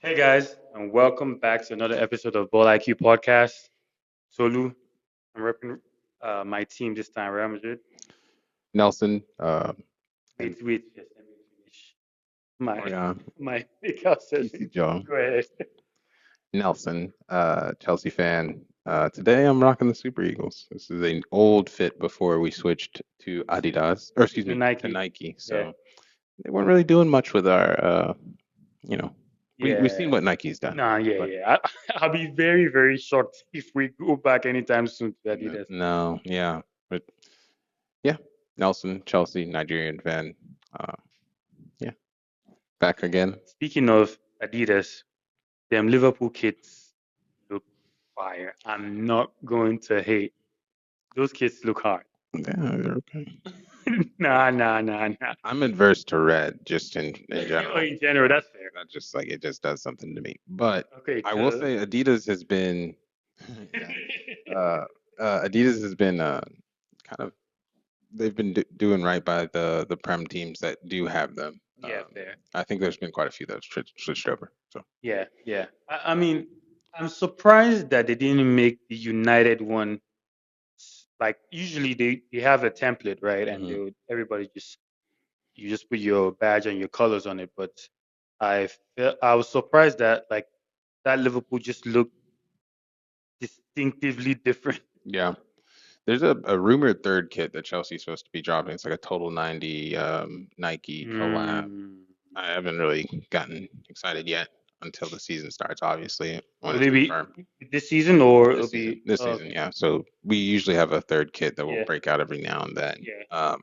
Hey guys, and welcome back to another episode of Ball IQ Podcast. Solu, I'm repping my team this time, Real Madrid. Nelson, and Wait, yes, let me finish my yeah, my makeout TC session. Joe, Go ahead. Nelson, Chelsea fan. Today I'm rocking the Super Eagles. This is an old fit before we switched to Adidas, or excuse To me, to Nike. Nike. Yeah, So they weren't really doing much with our, you know, we've yeah. seen what Nike's done, Nah, yeah, but yeah. I'll be very, very shocked if we go back anytime soon to Adidas. no, yeah, but yeah, Nelson, Chelsea, Nigerian fan. Uh, yeah, back again. Speaking of Adidas, them Liverpool kits look fire. I'm not going to hate. Those kits look hard. Yeah, they're okay. Nah. I'm adverse to red just in Oh, general. in general, that's fair. That just like it just does something to me. But Okay, I will cause say Adidas has been yeah, uh, Adidas has been kind of they've been doing right by the Prem teams that do have them. yeah, fair. I think there's been quite a few that have switched over. So Yeah. I mean, I'm surprised that they didn't make the United one. Like usually they have a template, right? And mhm. everybody just you just put your badge and your colors on it. But I was surprised that like that Liverpool just looked distinctively different. Yeah, there's a rumored third kit that Chelsea's supposed to be dropping. It's like a total 90 Nike collab. Mm. I haven't really gotten excited yet until the season starts, obviously, when Will it's it be confirmed. this season or it'll This season, be? this Oh, season, okay. yeah. So we usually have a third kit that will Yeah, break out every now and then. yeah.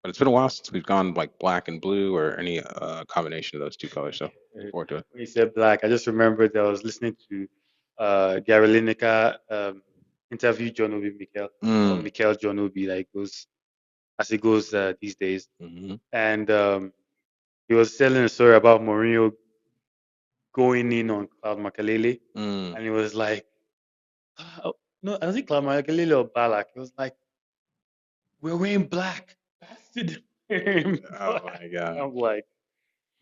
But it's been a while since we've gone like black and blue or any combination of those two colors. So looking Uh, forward to it. When you said black, I just remembered that I was listening to Gary Lineker interview John Obi Mikel or Mm. Mikel John Obi like goes as it goes these days, Hmm. and he was telling a story about Mourinho going in on Claude Makalele, Mm. and he was like, oh, no, I don't think Claude Makalele or Balak. It was like we're wearing black. Bastard, wearing Oh black. my God. I'm like,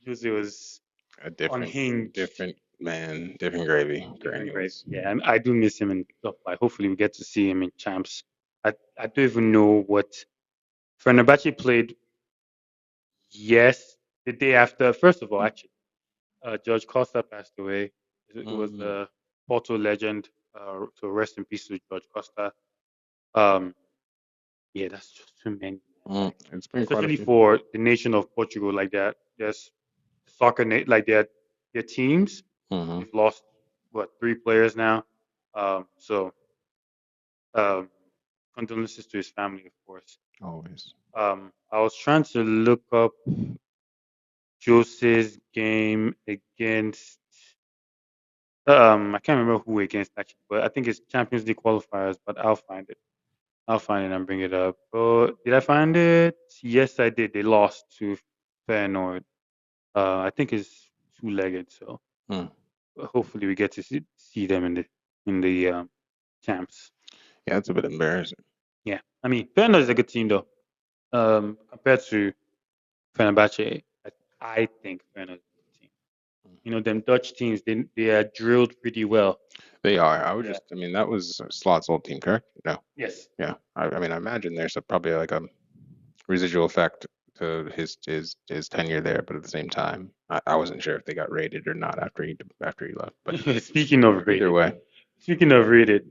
Jose was A different, unhinged. different man, different gravy, Different grade. granules. Yeah, I do miss him in top five. Hopefully, we get to see him in champs. I don't even know what Fenerbahce played. Yes, the day after. First of all, actually, George Costa passed away. It was Mm. a Porto legend. So rest in peace to George Costa. Um, yeah, that's just too many, man. Mm. Like, It's been quite a especially few. for the nation of Portugal, like that. There's like their teams. Hmm. They've lost what three players now. So Um, condolences to his family, of course. Always. I was trying to look up Jose's game against. I can't remember who against actually, but I think it's Champions League qualifiers. But I'll find it. I'll find it and bring it up. Oh, did I find it? Yes, I did. They lost to Feyenoord. I think it's two-legged, so Mm. hopefully we get to see them in the champs. Yeah, it's a bit embarrassing. Yeah, I mean Feyenoord is a good team though. Compared to Fenerbahce, I think Feyenoord is a good team. You know, them Dutch teams, they are drilled pretty well. They are. I would Yeah. just, I mean, that was Slot's old team, correct? No. Yes. Yeah. I mean, I imagine there's probably like a residual effect to his tenure there, but at the same time, I wasn't sure if they got rated or not after he left. But Speaking of either rated, way, speaking of rated,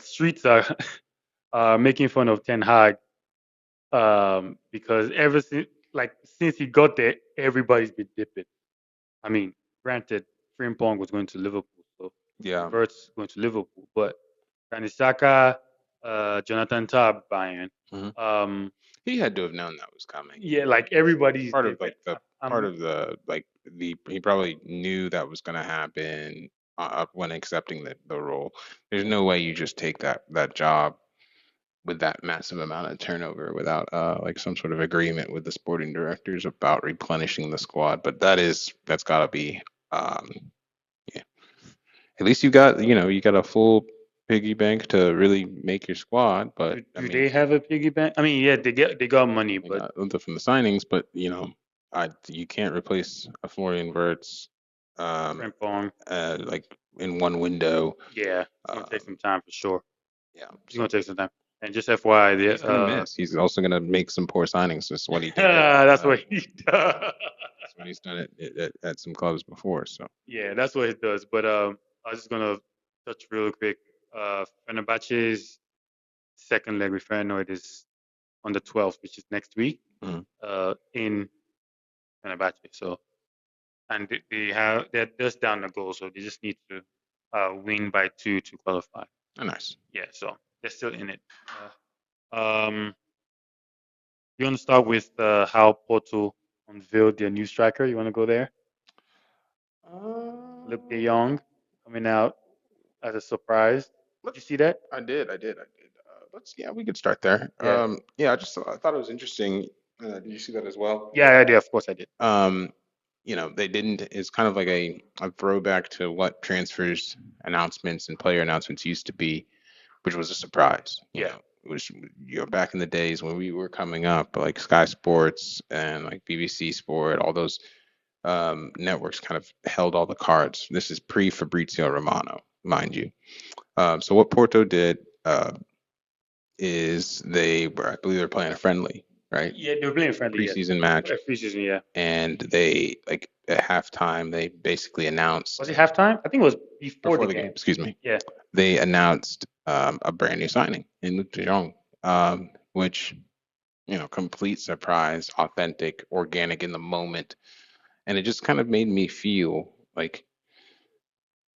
streets are making fun of Ten Hag because ever since since he got there, everybody's been dipping. I mean, granted, Frimpong was going to Liverpool, so yeah, Vert's going to Liverpool, but Kanisaka, Jonathan Tah, Bayern. hmm, Um, he had to have known that was coming. yeah, like everybody's Part of dipping. like the part I'm of the like the he probably knew that was going to happen when accepting the role. There's no way you just take that job with that massive amount of turnover without like some sort of agreement with the sporting directors about replenishing the squad. But that's got to be um, yeah. At least you got a full piggy bank to really make your squad. But I do mean, they have a piggy bank? I mean, yeah, they got money, they but got from the signings, but you can't replace a Florian Wirtz, um, Frimpong. like in one window. Yeah, it's gonna take Um, some time for sure. yeah, It's gonna so take some time. And just FYI, he's gonna miss. He's also gonna make some poor signings. That's what he did. that's what he does. That's what he's done at some clubs before. So Yeah, that's what he does. But I was just gonna touch real quick. Fenerbahce's second leg with Feyenoord is on the 12th, which is next week, mm, in Fenerbahce. So, and they're just down the goal, so they just need to win by two to qualify. nice. Yeah, so they're still in it. You want to start with how Porto unveiled their new striker? You want to go there? Luke De Um, Jong coming out as a surprise. let, Did you see that? I did. Let's yeah, we could start there. Yeah. Yeah, I thought it was interesting. Did you see that as well? Yeah, I did. Of course, I did. Um, they didn't. It's kind of like a throwback to what transfers announcements and player announcements used to be, which was a surprise. Yeah. It was back in the days when we were coming up, like Sky Sports and like BBC Sport, all those networks kind of held all the cards. This is pre Fabrizio Romano, mind you. So what Porto did is I believe they were playing a friendly, right? Yeah, they were playing friendly. Yes. Preseason match, Preseason. Yeah. and they like at halftime they basically Was announced it halftime? I think it was before before the the game. game. Excuse me. Yeah. They announced a brand new signing in Luke De Jong, which complete surprise, authentic, organic in the moment, and it just kind of made me feel like,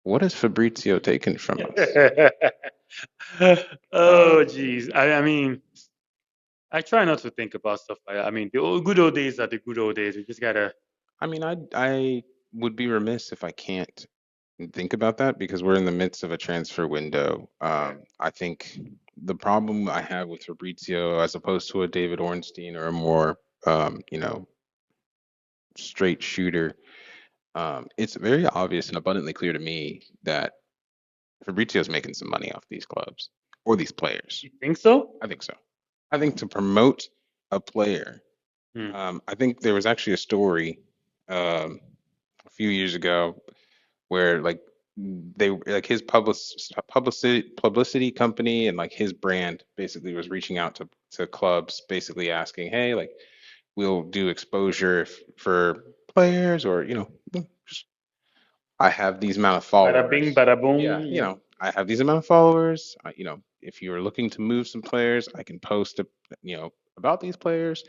what has Fabrizio taken from us? Oh, Um, geez. I mean, I try not to think about stuff like that. I mean, the good old days are the good old days. We just gotta. I mean, I would be remiss if I can't think about that because we're in the midst of a transfer window. Yeah. I think the problem I have with Fabrizio, as opposed to a David Ornstein or a more, straight shooter, it's very obvious and abundantly clear to me that Fabrizio's making some money off these clubs or these players. You think so? I think so. I think to promote a player, Hmm. I think there was actually a story um, a few years ago where like they like his publicity company and like his brand basically was reaching out to clubs basically asking, hey, like we'll do exposure for players or just I have these amount of Bada bing, followers. bada boom. Yeah, Yeah. I have these amount of followers. If you're looking to move some players, I can post about these players.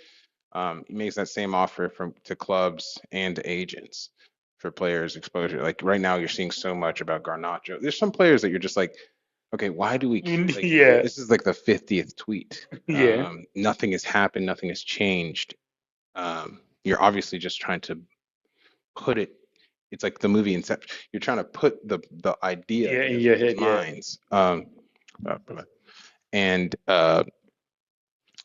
He makes that same offer to clubs and to agents for players exposure. Like right now, you're seeing so much about Garnacho. There's some players that you're just like, okay, why do we like Yeah. this is like the 50th tweet. Yeah. Nothing has happened, nothing has changed. You're obviously just trying to put it. It's like the movie Inception. You're trying to put the idea Yeah. in In those your people's head. Yeah. minds. And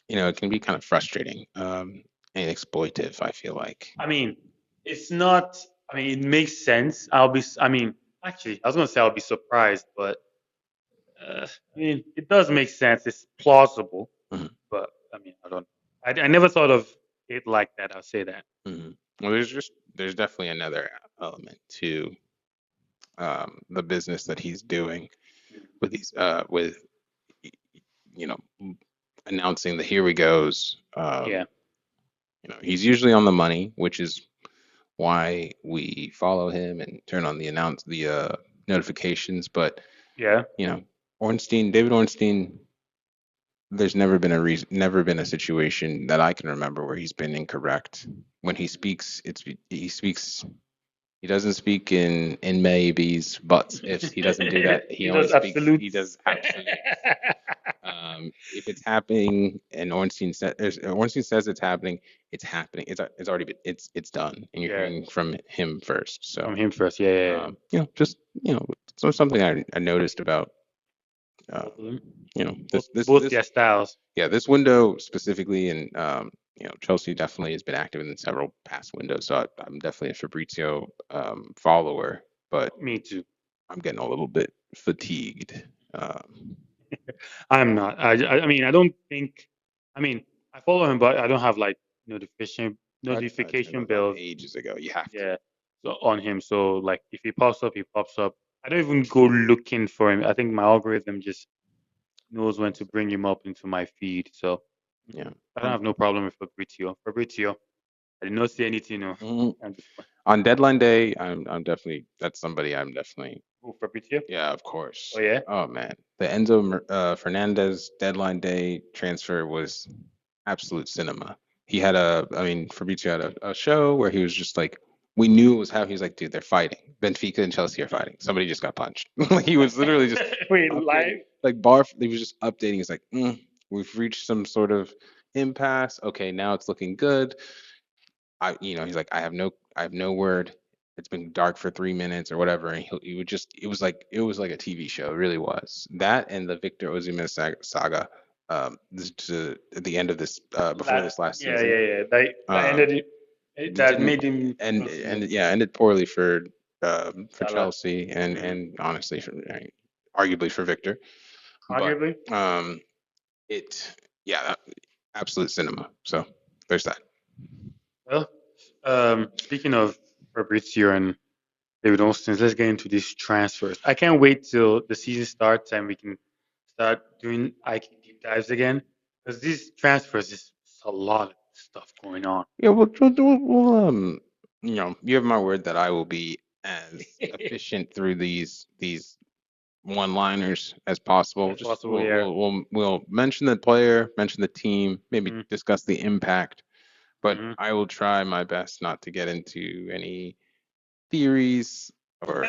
it can be kind of frustrating and exploitive, I feel like. I mean, it's not. I mean, it makes sense. I mean, actually, I was gonna say I'll be surprised, but I mean, it does make sense. It's plausible, Mhm, but I mean, I don't. I never thought of it like that. I'll say that. mhm. Well, there's definitely another element to the business that he's doing with these with you know announcing the here we goes. Yeah. He's usually on the money, which is why we follow him and turn on the notifications. But Yeah. you know, David Ornstein, there's never been a situation that I can remember where he's been incorrect. When he speaks, he speaks. He doesn't speak in maybes, buts, ifs. He doesn't do that. He He only does speaks. He absolutes. does absolutes. If it's happening and Ornstein says it's happening, it's happening. It's already been it's done, and you're Yeah. hearing from him first. So From him first. Yeah. Yeah. just so something I noticed about Both of them. this Both their styles. yeah, this window specifically, and Chelsea definitely has been active in several past windows, so I'm definitely a Fabrizio follower, but Me too. I'm getting a little bit fatigued. Um, I'm not. I mean, I don't think. I mean, I follow him, but I don't have like notification I turned notification those on bells. ages ago. You have to. Yeah. on him. So like if he pops up, he pops up. I don't even go looking for him. I think my algorithm just knows when to bring him up into my feed. So Yeah. I don't have no problem with Fabrizio. Fabrizio, I did not see anything. No, On, I'm just on deadline day, I'm definitely that's somebody I'm definitely. oh, Fabrizio. Yeah, of Oh course. yeah. Oh man, the Enzo Fernandez deadline day transfer was absolute cinema. He had I mean, Fabrizio had a show where he was just like, we knew it was how he was like, dude, they're fighting. Benfica and Chelsea are fighting. Somebody just got punched. Like he was literally just Wait, updating, live? like bar. He was just updating. He's like, we've reached some sort of impasse. Okay, now it's looking good. He's like, I have no word. It's been dark for 3 minutes or whatever, and he would just, it was like a TV show. It really was that, and the Victor Osimhen saga. At the end of this, before this last Yeah, season, yeah, yeah. That um, ended it that didn't, made him and consummate. yeah, ended poorly for Salah. Chelsea Mm. and honestly, arguably for Victor, but Arguably. it, yeah, absolute cinema. So there's that. Well, speaking of Fabrizio and David Austin, let's get into these transfers. I can't wait till the season starts and we can start doing IQ deep dives again because these transfers is a lot of stuff going on. Yeah, you have my word that I will be as efficient through these one-liners as possible. As Just possible, yeah. we'll mention the player, mention the team, maybe Mm-hmm. discuss the impact, but Mm-hmm. I will try my best not to get into any theories or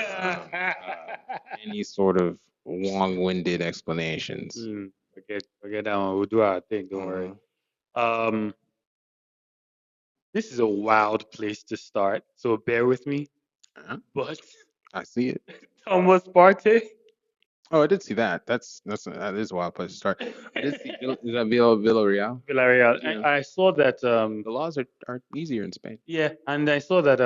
any sort of long-winded explanations. Forget that one. We'll do our thing. Don't worry. Uh, Um, this is a wild place to start, so bear with me. yeah, But I see it. Thomas Partey, Oh, I did see that. That is a wild place to start. I did see is that Villarreal? Villarreal. Yeah. I saw that. The laws are easier in Spain. Yeah, and I saw that.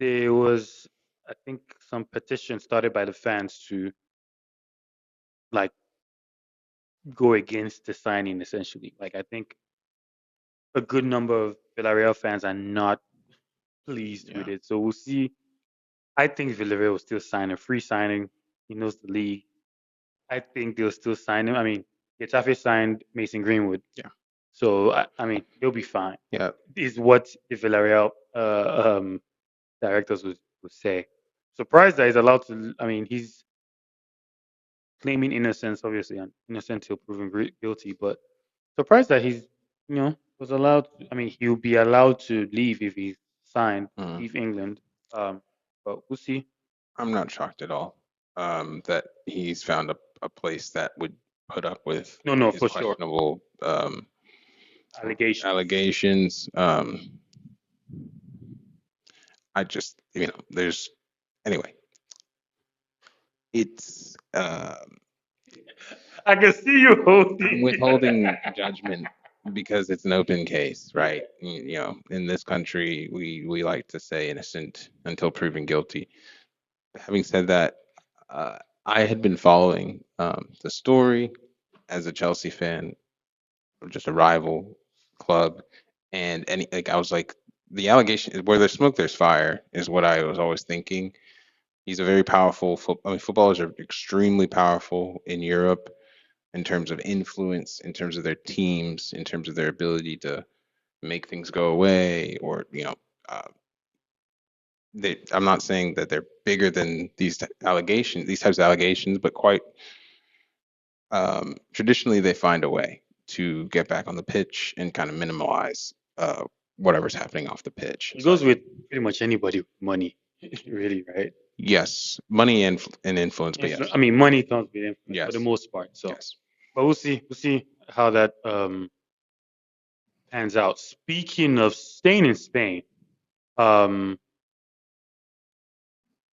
There was, I think, some petition started by the fans to like go against the signing. Essentially, like I think a good number of Villarreal fans are not pleased with Yeah. it. So we'll see. I think Villarreal will still sign a free signing. He knows the league. I think they'll still sign him. I mean, Getafe signed Mason Greenwood, Yeah. so I mean he'll be fine. Yeah. Is what the Villarreal directors would say. Surprised that he's allowed to. I mean, he's claiming innocence, obviously, and innocent till proven guilty. But surprised that he's, was allowed. I mean, he'll be allowed to leave if he's signed, Mm. leave England. Um, but we'll see. I'm not shocked at all that he's found a place that would put up with No, no, his for sure. questionable Allegations. allegations. I just, there's anyway. It's I can see you I'm holding. withholding judgment because it's an open case, right? In this country, we like to say innocent until proven guilty. Having said that, uh, I had been following the story as a Chelsea fan, just a rival club, and like I was like, the allegation where there's smoke, there's fire, is what I was always thinking. He's a very powerful. I mean, footballers are extremely powerful in Europe in terms of influence, in terms of their teams, in terms of their ability to make things go away, or uh, I'm not saying that they're bigger than these types of allegations, but quite traditionally they find a way to get back on the pitch and kind of minimize whatever's happening off the pitch. It So goes with pretty much anybody with money, really, right? yes, money and influence, but yes, I mean, money comes with influence for the yes, most part. So, yes. but we'll see. We'll see how that pans out. Speaking of staying in Spain, um,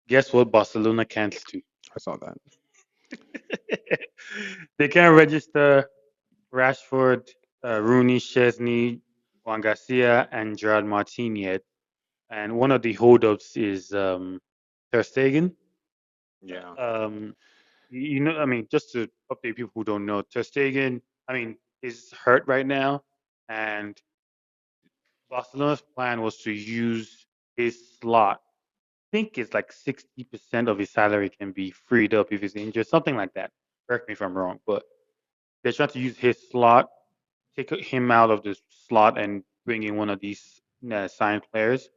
guess what? Barcelona can't do. I saw that. They can't register Rashford, Rooney, Chesney, Juan Garcia, and Gerard Martin yet. And one of the holdups is Ter Stegen. Yeah. Um, I mean, just to update people who don't know, Ter Stegen, I mean, is hurt right now, and Barcelona's plan was to use his slot. I think it's like 60% of his salary can be freed up if he's injured, something like that. Correct me if I'm wrong, but they're trying to use his slot, take him out of the slot, and bring in one of these signed players.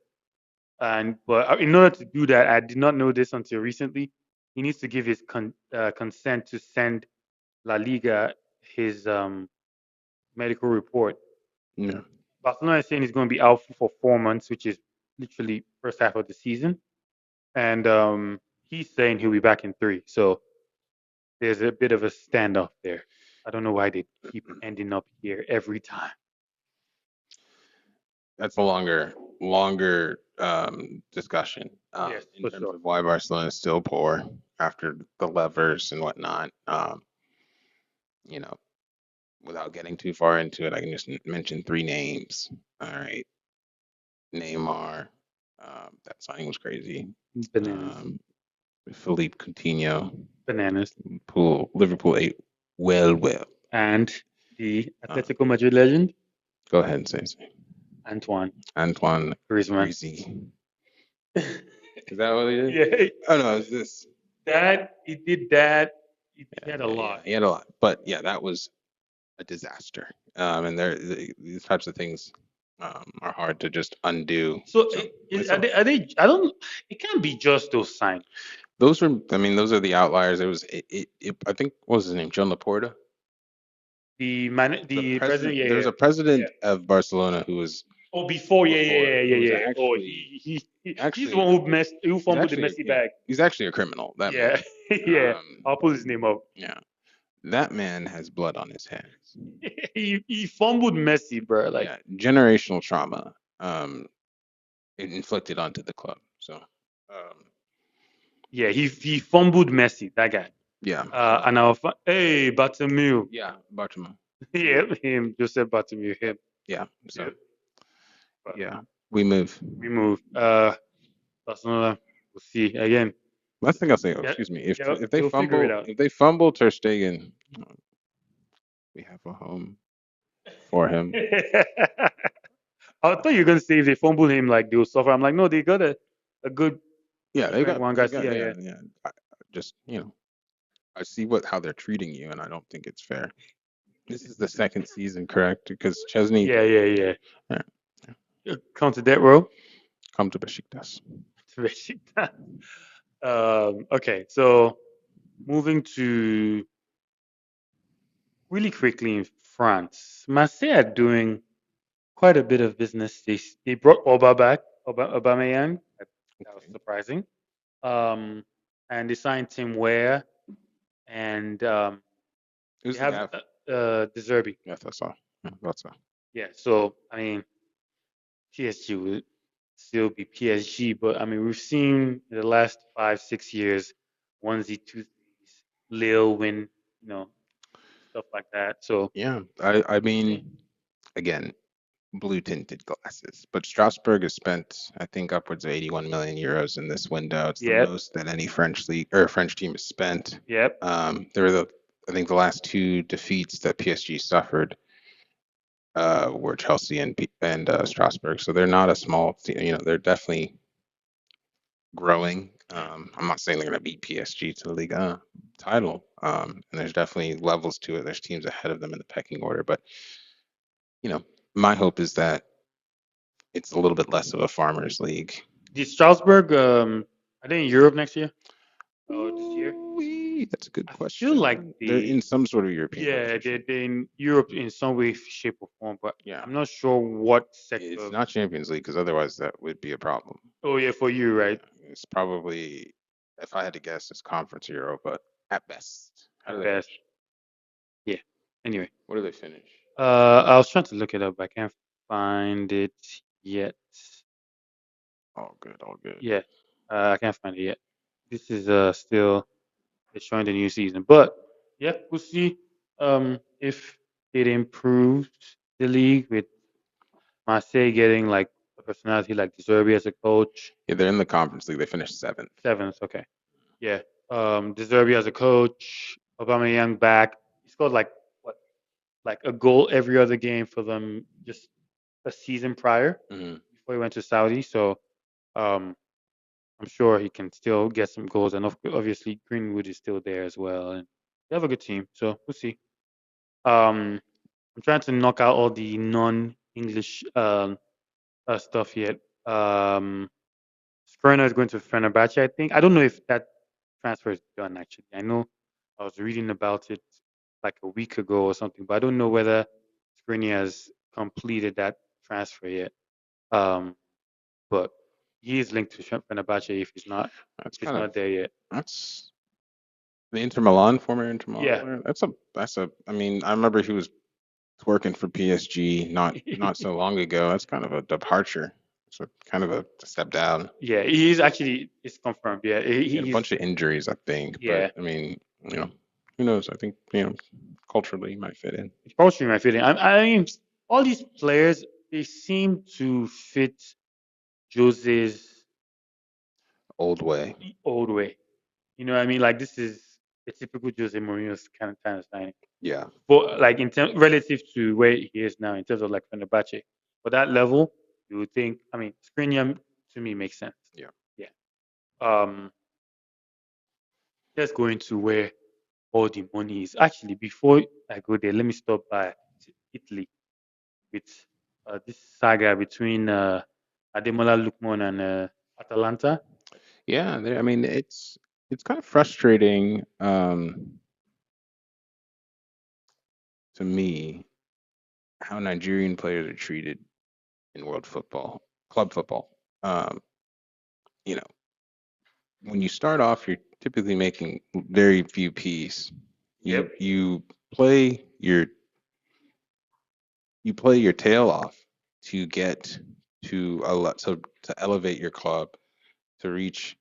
And but in order to do that, I did not know this until recently. He needs to give his consent to send La Liga his medical report. Yeah. Barcelona is saying he's going to be out for 4 months, which is literally first half of the season, and he's saying he'll be back in three. So there's a bit of a standoff there. I don't know why they keep ending up here every time. That's a longer discussion Yes, in for terms sure. of why Barcelona is still poor after the levers and whatnot. You know, without getting too far into it, I can just mention three names. All right, Neymar, that signing was crazy. Bananas. Um, Philippe Coutinho, Bananas. Liverpool ate well. And the Uh, Atletico Madrid legend, Go ahead and say it. Antoine Antoine Griezmann. Greasy. Is that what he did? Yeah, Oh no, it's this. that he did that. He Yeah, had a yeah, yeah. lot. He had a lot, but yeah, that was a disaster. And these types of things are hard to just undo. So So are myself, they? Are they? I don't. It can't be just those signings. those were, I mean, those are the outliers. I think, what was his name? John Laporta, the The president. president. Yeah, There was yeah, a yeah. president of Barcelona who was Oh, before, yeah, yeah, before, yeah, who yeah, was yeah. Oh, actually he's the one actually who he's fumbled the actually Messi yeah bag. he's actually a criminal. That Yeah, man. yeah. Um, I'll pull his name up. yeah, that man has blood on his hands. He fumbled Messi, bro. Like, Yeah, generational trauma inflicted onto the club. So yeah, he fumbled Messi. That guy. yeah, And hey, Bartomeu. yeah, Bartolo. Yeah, him. Joseph Bartomeu. Yep. Him. Yeah. So Yeah. But yeah, we move. we move. Barcelona. We'll see again. Last thing I'll say. Oh, Yeah, excuse me. yeah. They'll figure it out. If they fumble Ter Stegen, we have a home for him. I thought you were gonna say if they fumble him, like they'll suffer. I'm like, no, they got a good Yeah, defense. Juan Garcia, yeah, yeah. yeah. Just I see how they're treating you, and I don't think it's fair. This is the second season, correct? Because Chesney, Yeah, yeah, yeah. yeah, yeah, Come to that row. come to Besiktas. Okay, so moving to really quickly in France, Marseille are doing quite a bit of business. They brought Oba back, Aubameyang. That was Okay. surprising. Um, and they signed Tim Ware, and they Who's the have guy? De Zerbi. Yeah, that's all. Yeah, that's all. Yeah, so I mean, PSG will still be PSG, but I mean, we've seen in the last 5, 6 years, onesie, twosies, Lille win, you know, stuff like that. So Yeah, I we'll see. mean, again, blue tinted glasses. But Strasbourg has spent, I think, upwards of 81 million euros in this window. It's the Yep, most that any French league or French team has spent. yep. There were I think the last two defeats that PSG suffered were Chelsea and Strasbourg. So they're not a small team. They're definitely growing. I'm not saying they're going to beat PSG to the Liga title. And there's definitely levels to it. There's teams ahead of them in the pecking order. But, you know, my hope is that it's a little bit less of a farmers league. The Strasbourg, are they in Europe next year or this year? Ooh, that's a good I feel like question. They're in some sort of European yeah, competition. they're in Europe in some way, shape, or form, but Yeah. I'm not sure what It's sector. not Champions League because otherwise that would be a problem. Oh yeah, for you, right? Yeah. It's probably, if I had to guess, it's Conference Europa at best. How do At they best. finish? Yeah. Anyway, What do they finish? I was trying to look it up. I can't find it yet. All good, all good. Yeah, I can't find it yet. This is still it's showing the new season, but yeah, we'll see if it improves the league with Marseille getting like a personality like De Zerbi as a coach. Yeah, they're in the Conference League. They finished seventh. Seventh, okay. Yeah. De Zerbi as a coach, Aubameyang back. He scored like what, like a goal every other game for them just a season prior Hmm. before he went to Saudi. So Um, I'm sure he can still get some goals, and obviously Greenwood is still there as well, and they have a good team. So we'll see. Um, I'm trying to knock out all the non-English stuff yet. Skriniar is going to Fenerbahce, I think. I don't know if that transfer is done actually. I know I was reading about it like a week ago or something, but I don't know whether Skriniar has completed that transfer yet. Um, but he is linked to Fenerbahce That's if he's kind of not there yet. that's the Inter Milan, former Inter Milan Yeah. player. That's a. I mean, I remember he was working for PSG not so long ago. That's kind of a departure. It's a kind of a step down. Yeah, he's actually it's confirmed. Yeah, He had a he's bunch of injuries, I think, but yeah. I mean, who knows? I think culturally he might fit in. It's poetry, my feeling. I mean, all these players they seem to fit Jose's Old way. old way. You know what I mean? Like this is a typical Jose Mourinho's kind of signing. Yeah, But like in terms relative to where he is now in terms of like Fenerbahce, for that level, you would think. I mean, Skriniar to me makes sense. yeah. Yeah. Um, let's go into where all the money is. Actually, before I go there, let me stop by Italy with this saga between Ademola Lookman and Atalanta. Yeah, I mean, it's kind of frustrating to me how Nigerian players are treated in world football, club football. Um, you know, when you start off, you're typically making very few P's. You Yep. you play your you play your tail off to get to a lot to elevate your club to reach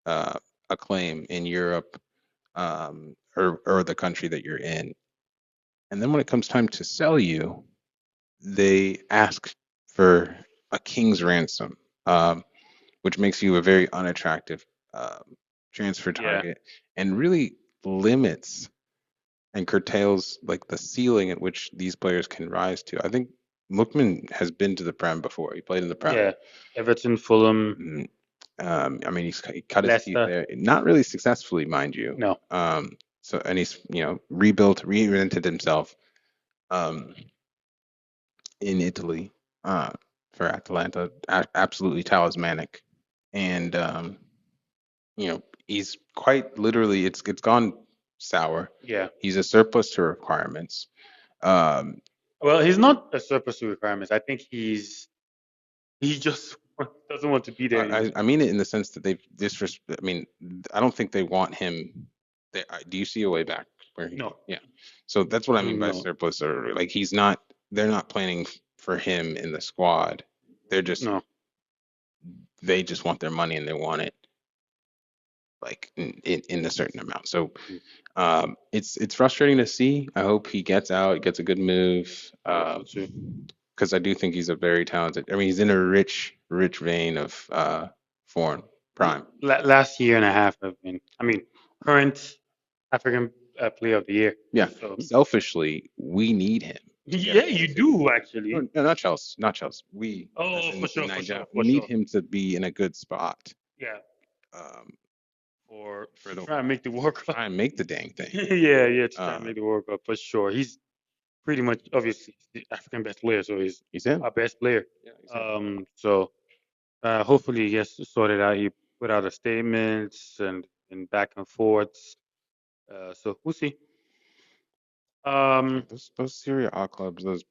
uh, acclaim in Europe or the country that you're in. And then when it comes time to sell you, they ask for a king's ransom, which makes you a very unattractive transfer Yeah. target and really limits and curtails like the ceiling at which these players can rise to. I think Lookman has been to the Prem before. He played in the Prem. Yeah. Everton, Fulham, Mm, I mean, he cut his teeth Leicester. there, not really successfully, mind you. No. So and he's rebuilt, reinvented himself um, in Italy uh, for Atalanta. Absolutely talismanic, and he's quite literally it's gone sour. Yeah. He's a surplus to requirements. Um, Well, he's not a surplus to requirements. I think he just doesn't want to be there I, anymore. I mean it in the sense that they've I mean, I don't think they want him. Do you see a way back where he? No. Yeah. So that's what I mean by No. surplus. Or like he's not. They're not planning for him in the squad. They're just No. they just want their money and they want it like in a certain amount. So Mm. it's frustrating to see. I hope he gets out, gets a good move. I hope so too. Because I do think he's a very talented. I mean, he's in a rich vein of foreign prime. Last year and a half have been. I mean, current African Player of the Year. Yeah, So selfishly, we need him to get yeah, us you into. do No, actually. no, not Chelsea, not Chelsea. We, as Oh, for in sure, for Nigeria, sure, we for need sure. him to be in a good spot Yeah, um, for for to the try and make the World Cup. try and make the dang thing. Yeah, yeah, to try and Uh, make the World Cup for sure. He's pretty much obviously the African best player, so he's he's in. our best player. Yeah, he's in. So hopefully he gets sorted out. He put out a statements and back and forths. So we'll see. Yeah, Um, those Serie A clubs, those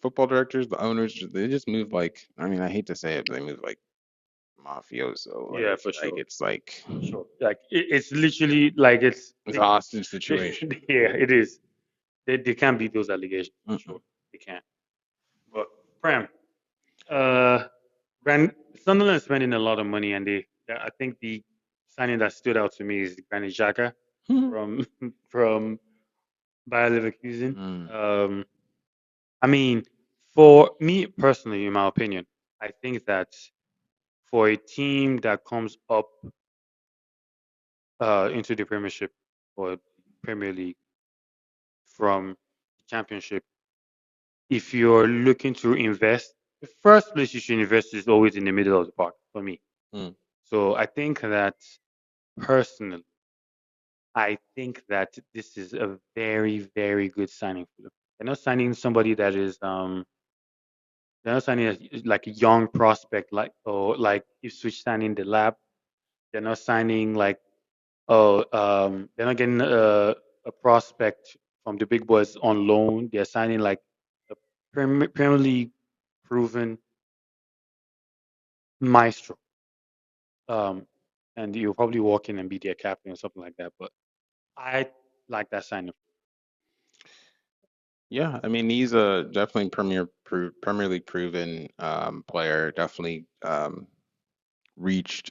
football directors, the owners, they just move like. I mean, I hate to say it, but they move like mafioso. yeah, for Like sure, it's like for sure. Like it's literally like it's a hostage situation. yeah, it is. They can't beat those allegations for Mm-mm. sure. They can't. But Prem, uh, Gran Sunderland is spending a lot of money, and I think the signing that stood out to me is Granit Xhaka from from Bayer Leverkusen. Mm. Um, I mean, for me personally, in my opinion, I think that for a team that comes up into the Premiership or Premier League from the Championship, if you're looking to invest, the first place you should invest is always in the middle of the park for me. Mm. So I think that personally, I think that this is a very, very good signing for them. They're not signing somebody that is they're not signing like a young prospect like or like Ipswich signing the lab. They're not signing like they're not getting a prospect from the big boys on loan. They're signing like a Premier League proven maestro. Um, and you'll probably walk in and be their captain or something like that. But I like that signing. Yeah, I mean he's a definitely Premier League proven player. Definitely reached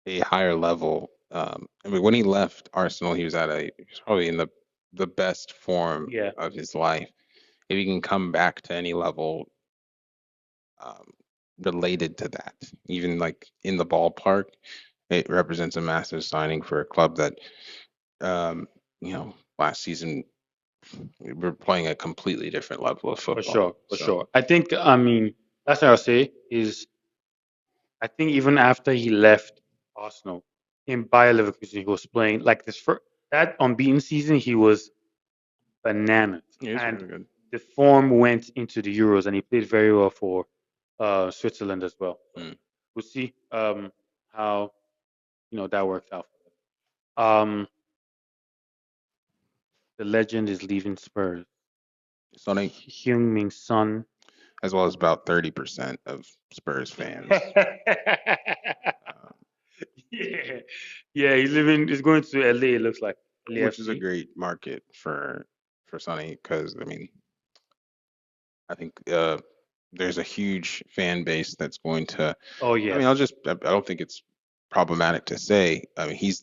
a higher level. I mean, when he left Arsenal, he was probably in the best form Yeah, of his life. If he can come back to any level um, related to that, even like in the ballpark, it represents a massive signing for a club that, um, last season we were playing a completely different level of for football. sure, for So sure. I mean, that's what I'll say is I think even after he left Arsenal in Bayer Leverkusen, he was playing like this for that unbeaten season. He was bananas, yeah, he's and really good. the form went into the Euros, and he played very well for Switzerland as well. So Mm. we'll see how that works out. Um, the legend is leaving Spurs. Sonny, Heung-min Son. as well as about 30% of Spurs fans. Uh, Yeah, yeah, he's living. He's going to LA. It looks like which is a LAFC. great market for Sonny because I mean I think there's a huge fan base that's going to. Oh I mean, yes, I don't think it's problematic to say. I mean, he's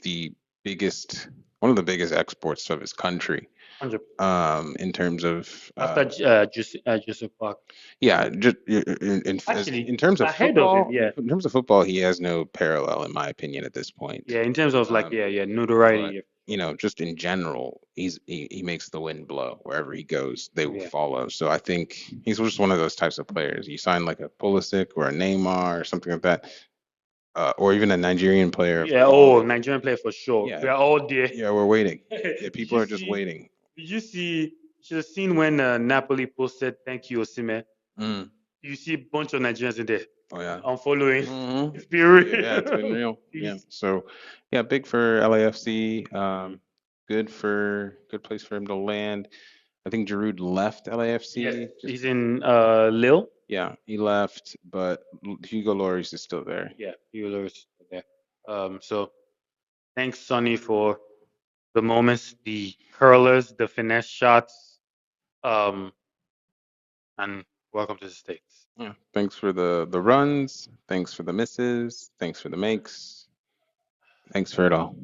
one of the biggest exports of his country. 100%. In terms of After Joseph Park, yeah, just in actually terms of ahead of him. football, Yeah, he has no parallel in my opinion at this point. yeah. In terms of like Um, yeah, but notoriety. just in general, he makes the wind blow wherever he goes. They will Yeah, follow. So I think he's just one of those types of players. You sign like a Pulisic or a Neymar or something like that, or even a Nigerian player of yeah. Oh, quality. Nigerian player for sure. Yeah, We are all there. yeah, we're waiting. Yeah, Did people you are just see? waiting. Did you see? You should have seen when Napoli posted "Thank you, Osimhen." Mm. You see a bunch of Nigerians in there. Oh yeah. I'm following. Hmm. It's been Yeah, it's been real. real. Yeah. Peace. So, yeah, big for LAFC. Mhm. Good place for him to land. I think Giroud left Yes, LAFC. Just he's in Lille. yeah, he left, but Hugo Lloris is still there. Yeah, Euler's there. So thanks, Sonny, for the moments, the curlers, the finesse shots, um, and welcome to the States. Yeah. Thanks for the runs. Thanks for the misses. Thanks for the makes. Thanks for it all.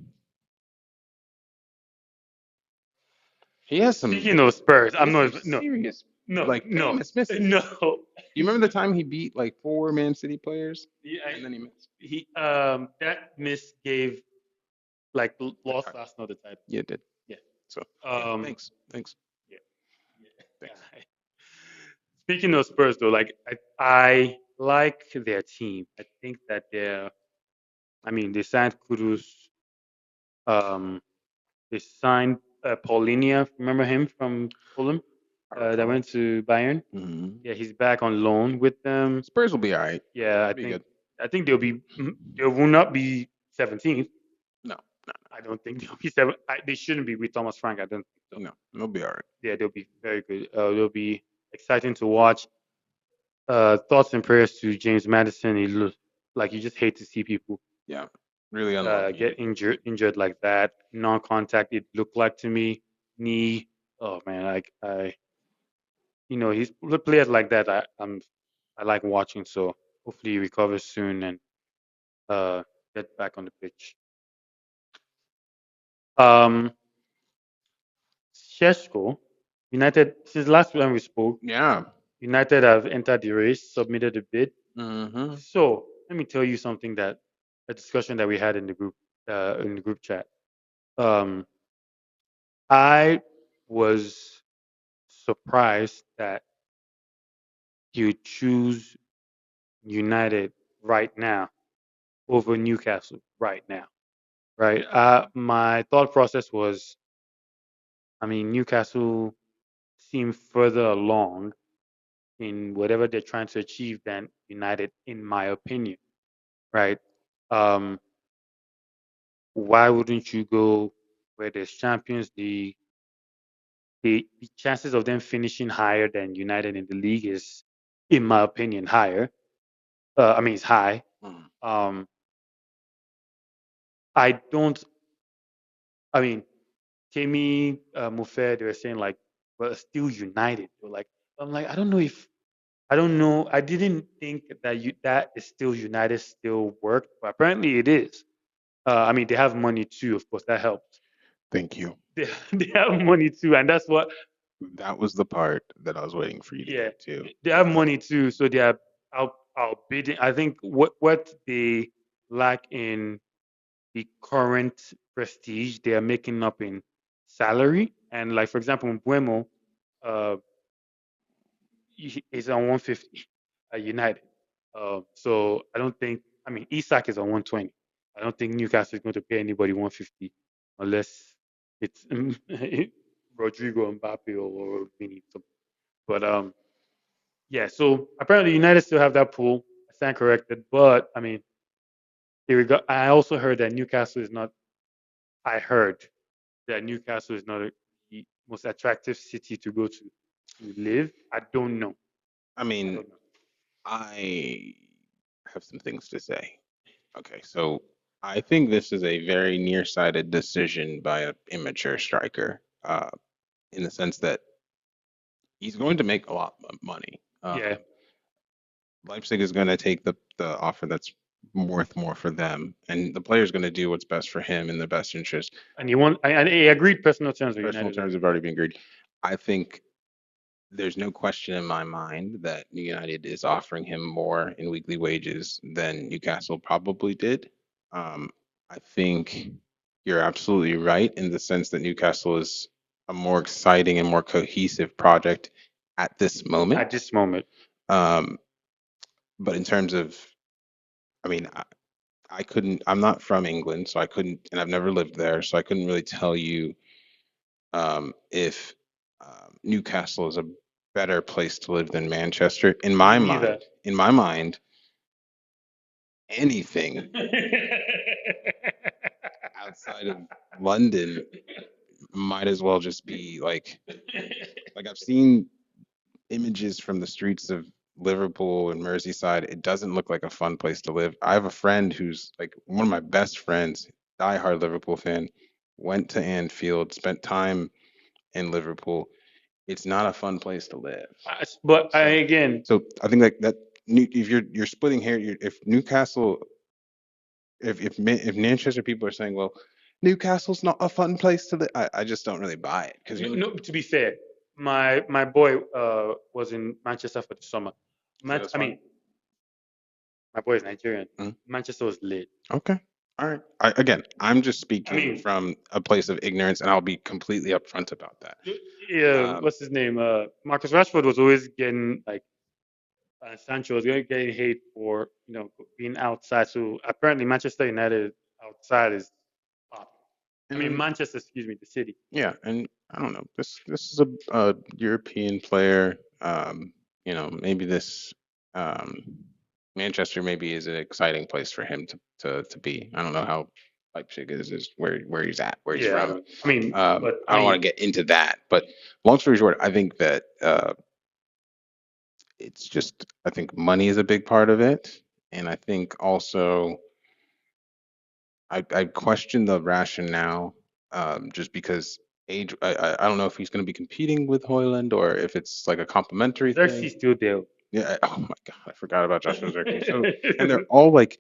He has Speaking of Spurs, I'm some not, no, serious no, like no, famous misses. no. You remember the time he beat like four Man City players He, and then he missed? that miss gave like The lost time. Arsenal the title. Yeah, it did. Yeah. So yeah, Um. thanks, Yeah. Yeah. thanks. Speaking of Spurs, though, like I like their team. I think that they're. I mean, they signed Kudus. Um, they signed Paulinia. Remember him from Fulham? I That recall. went to Bayern. Hmm. Yeah, he's back on loan with them. Spurs will be all right. Yeah, They'll be good. I think they will not be 17th. No, no, I don't think they'll be seven. They shouldn't be with Thomas Frank. I don't think so. no, they'll be all right. Yeah, they'll be very good. They'll be exciting to watch. Thoughts and prayers to James Madison. He looks like you just hate to see people Yeah, really unlucky. get injured like that. Non-contact. It looked like to me knee. Oh man, he's players like that. I like watching. So hopefully he recovers soon and uh, get back on the pitch. Um, Sheshko, United. Since last time we spoke, Yeah. United have entered the race, submitted a bid. Hmm. So let me tell you something that a discussion that we had in the group chat. Um, I was surprised that you choose United right now. over Newcastle right now. Right. My thought process was, I mean, Newcastle seem further along in whatever they're trying to achieve than United, in my opinion. Right. Um, why wouldn't you go where there's Champions League? The chances of them finishing higher than United in the league is, in my opinion, higher. I mean, it's high. Mm. Um, I don't. I mean, Jamie Mufer, they were saying like, well, still United. They're like, I'm like, I don't know if I don't know. I didn't think that that is still United still worked, but apparently it is. I mean, they have money too, of course, that helps. Thank you. They, they have money too, and that's what. That was the part that I was waiting for you to Yeah, get to. they have money too, so they are outbidding. I think what they lack in the current prestige, they are making up in salary. And like for example, in Buemo, uh, is on 150 at United. So I don't think. I mean, Isak is on 120. I don't think Newcastle is going to pay anybody 150 unless it's Rodrigo Mbappe or Vinny. But yeah. So apparently United still have that pool. I stand corrected, but I mean, here we go. I also heard that Newcastle is not. I heard that Newcastle is not the most attractive city to go to live. I don't know. I I mean, don't know. I have some things to say. Okay, so I think this is a very nearsighted decision by an immature striker, in the sense that he's going to make a lot of money. Yeah, Leipzig is going to take the offer that's worth more for them, and the player is going to do what's best for him in the best interest. and he won. And he agreed personal terms with Personal United terms already. have already been agreed. I think there's no question in my mind that United is offering him more in weekly wages than Newcastle probably did. Um, I think you're absolutely right in the sense that Newcastle is a more exciting and more cohesive project at this At moment. this moment. Um, but in terms of, I mean, I couldn't, I'm not from England, so I couldn't, and I've never lived there, so I couldn't really tell you if Newcastle is a better place to live than Manchester. Me neither. In my mind, anything outside of London might as well just be like I've seen images from the streets of Liverpool and Merseyside. It doesn't look like a fun place to live. I have a friend who's like one of my best friends, diehard Liverpool fan, went to Anfield, spent time in Liverpool. It's not a fun place to live. But I, So, again, so I think like that. If you're splitting hair, if Newcastle, if Manchester people are saying, well, Newcastle's not a fun place to live, I just don't really buy it because no, you no, to be fair, my boy was in Manchester for the summer. said it's I fun. mean, my boy is Nigerian. Mm, Manchester was lit. okay, all right. Again, I'm just I speaking mean, from a place of ignorance, and I'll be completely upfront about that. yeah, Um, what's his name? Marcus Rashford was always getting like Sancho was getting hate for being outside. So apparently Manchester United outside is popping. I mean and Manchester, excuse me, the city. yeah, and I don't know. This is a European player. Maybe this um, Manchester maybe is an exciting place for him to be. I don't know how Leipzig is where he's at, where he's from. Yeah, I mean, but I I don't want mean, to get into that, but long story short, I think that it's just I think money is a big part of it, and I think also I question the rationale just because age. I don't know if he's going to be competing with Hoyland or if it's like a complementary thing. Xerxes still there. Yeah. Oh my God, I forgot about Joshua Zirkzee. So, and they're all like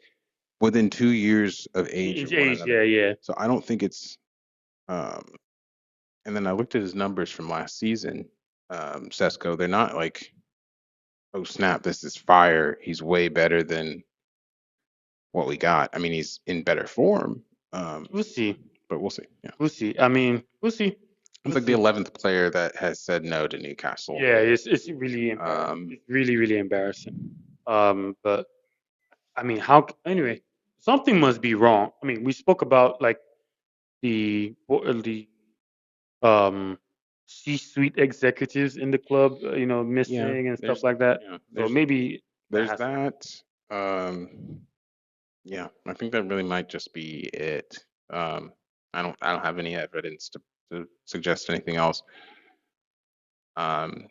within 2 years of age of His one age, yeah, another. yeah. So I don't think it's. Um, and then I looked at his numbers from last season. Sesko, they're not like, oh snap, this is fire. He's way better than what we got. I mean, he's in better form. Um, We'll see. but we'll see. Yeah. We'll see. I mean, we'll see. It's We'll like the see. 11th player that has said no to Newcastle. Yeah, it's really embarrassing. Um, It's really embarrassing. But I mean, how? Anyway, something must be wrong. I mean, we spoke about like the um C-suite executives in the club, Yeah, missing and stuff like that. So there's maybe that there's has something. that. Um, yeah, I think that really might just be it. I don't have any evidence to suggest anything else. Um,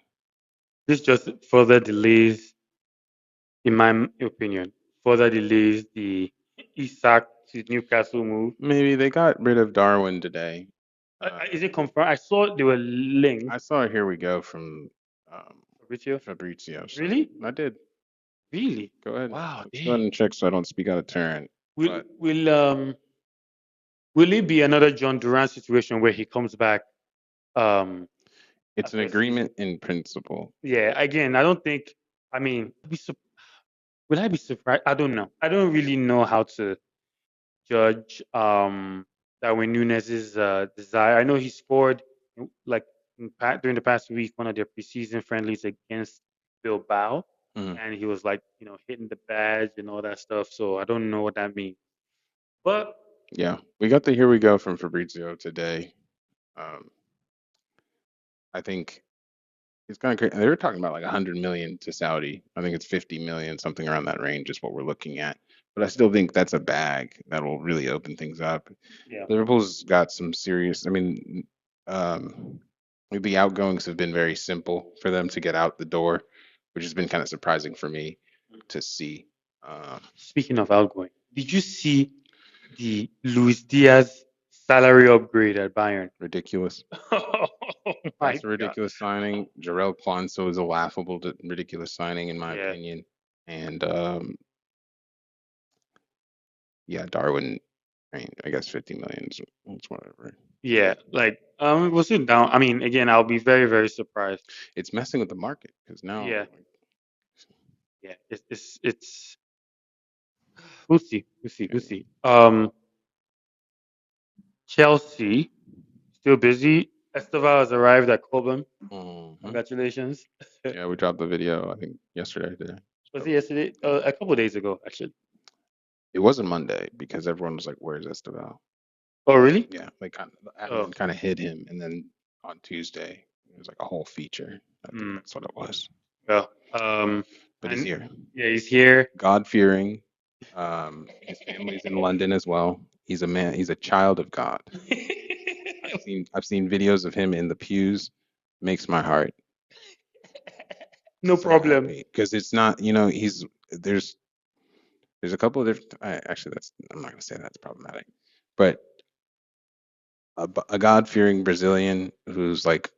This just further delays, in my opinion, further delays the Isak to Newcastle move. maybe they got rid of Darwin today. Is it confirmed? I saw they were linked. I saw Here We Go from um, Fabrizio, Fabrizio, so really, I did. really, Go ahead. wow, Let's go ahead dang. and check so I don't speak out of turn. Will But will um will it be another John Durant situation where he comes back um it's an after a season? agreement in principle. Yeah, again, I don't think. I mean, will I be surprised? I don't know. I don't really know how to judge Darwin Nunes' desire. I know he scored like during the past week one of their preseason friendlies against Bilbao, Mhm. and he was like hitting the badge and all that stuff. So I don't know what that means, but Yeah, we got the Here We Go from Fabrizio today. Um, I think it's kind of crazy. They were talking about like 100 million to Saudi. I think it's 50 million, something around that range is what we're looking at. But I still think that's a bag that will really open things up. yeah, Liverpool's got some serious. I mean, um, the outgoings have been very simple for them to get out the door, which has been kind of surprising for me to see. Um, speaking of outgoing, did you see the Luis Diaz salary upgrade at Bayern? Ridiculous. Oh my That's a God. ridiculous signing. Jarrell Quanso is a laughable, ridiculous signing in my Yeah, opinion. And yeah, Darwin. I mean, I guess 50 million is it's whatever. yeah. Like, we'll sit down. I mean, again, I'll be very, very surprised. It's messing with the market because now, Yeah, like, yeah. It's. We'll see. We'll see. We'll okay. see. Chelsea still busy. Esteval has arrived at Cobham. Mhm. Congratulations. Yeah, we dropped the video, I think, yesterday, today. Was So, it yesterday? yeah. A couple of days ago, actually. It wasn't Monday because everyone was like, "Where's Esteval?" Oh, really? Yeah, like the Oh, admin kind of hid him, and then on Tuesday it was like a whole feature. I think hmm. that's what it was. Well, But he's and here, yeah, he's here. God-fearing. His family's in London as well. He's a man. He's a child of God. I've seen videos of him in the pews. Makes my heart No so problem. happy because it's not. He's there's a couple of different. Actually, that's I'm not gonna say that's problematic, but a God-fearing Brazilian who's like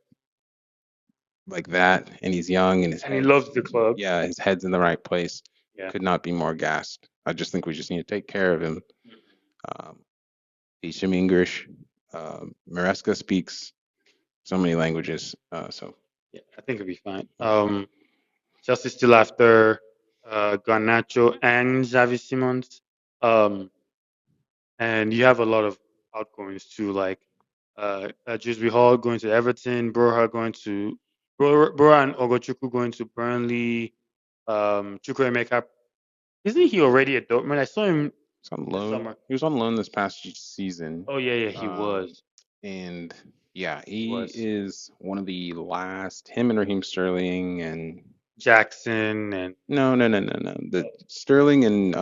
that, and he's young, and And he loves the club. yeah, his head's in the right place. Yeah. Could not be more gassed. I just think we just need to take care of him. Um, teach him English. Maresca speaks so many languages. So Yeah, I think it'll be fine. Chelsea still after Garnacho and Xavi Simons. Um, and you have a lot of outgoings too, like Dewsbury Hall going to Everton, Broha and Ogochukwu going to Burnley. Chukwuemeka, isn't he already at Dortmund? I saw him he's on this loan. summer. He was on loan this past season. Oh yeah, yeah, he Um, was. and yeah, He he was. is one of the last. Him and Raheem Sterling and Jackson and no, no, no, no, no. The Sterling and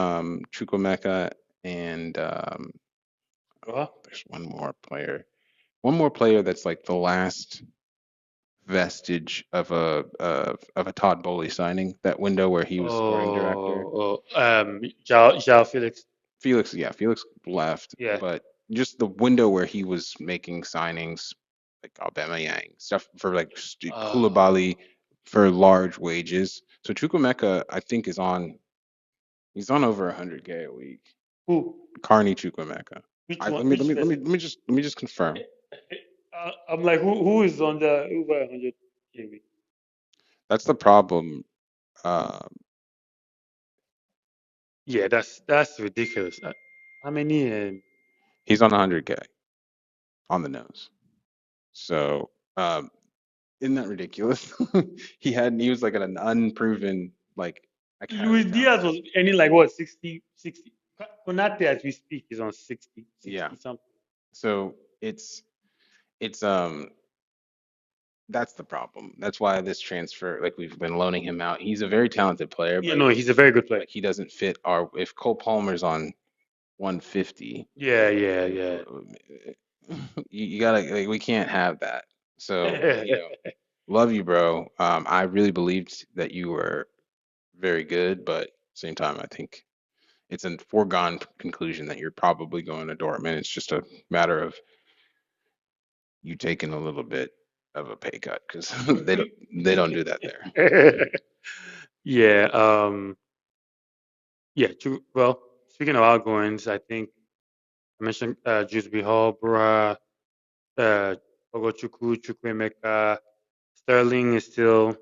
Chukwuemeka and Broha. there's one more player that's like the last vestige of a Todd Bowley signing. That window where he was sporting director. Jao Felix. Felix, yeah, Felix left, Yeah. but just the window where he was making signings like Aubameyang, stuff for like Uh, Koulibaly for large wages. So Chukwuemeka, I think, he's on over 100K a week. who? Carney Chukwuemeka. Which I one? let me let Which me let me person? let me just confirm. I'm like, who is on the over 100 KV? That's the problem. Uh, Yeah, that's ridiculous. How many? he's on 100K on the nose. So isn't that ridiculous? He was like an unproven like Luis academy talent. Diaz was earning like what 60, 60. Konate, as we speak, is on 60, Yeah. 60 something. So it's that's the problem. That's why this transfer, like we've been loaning him out. He's a very talented player, Yeah, but no, he's a very good player. like he doesn't fit our. If Cole Palmer's on 150, Yeah, yeah, yeah. you gotta like we can't have that. So love you, bro. I really believed that you were very good, but same time, I think it's a foregone conclusion that you're probably going to Dortmund. It's just a matter of you taking a little bit of a pay cut because they don't do that there. Yeah, yeah. Well, speaking of outgoings, I think I mentioned Jusby Hall, Bora, uh, Ogochukwu, Chukwuemeka, Sterling is still